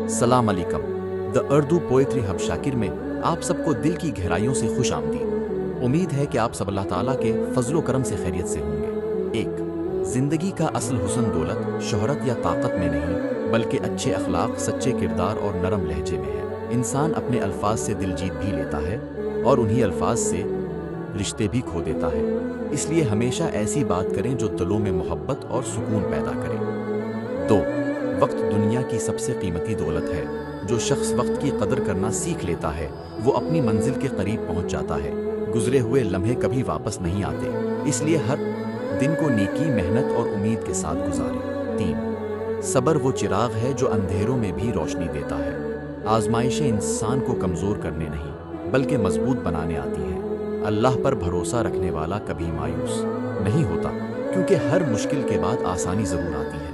सलाम अलैकुम। The Urdu poetry hub Shakir में आप सबको दिल की गहराइयों से खुश आमदीद। उम्मीद है कि आप सब अल्लाह ताला के फजलो करम से खैरियत से होंगे। एक, जिंदगी का असल हुस्न दौलत, शोहरत या ताकत में नहीं, बल्कि अच्छे अखलाक, सच्चे किरदार और नरम लहजे में है। इंसान अपने अल्फाज से दिल जीत भी लेता है और उन्हीं अल्फाज से रिश्ते भी खो देता है। इसलिए हमेशा ऐसी बात करें जो दिलों में मोहब्बत और सुकून पैदा करे। दो, वक्त दुनिया की सबसे कीमती दौलत है। जो शख्स वक्त की कदर करना सीख लेता है वो अपनी मंजिल के करीब पहुंच जाता है। गुजरे हुए लम्हे कभी वापस नहीं आते, इसलिए हर दिन को नेकी, मेहनत और उम्मीद के साथ गुजारें। तीन, सब्र वो चिराग है जो अंधेरों में भी रोशनी देता है। आजमाइशें इंसान को कमज़ोर करने नहीं बल्कि मजबूत बनाने आती हैं। अल्लाह पर भरोसा रखने वाला कभी मायूस नहीं होता, क्योंकि हर मुश्किल के बाद आसानी ज़रूर आती है।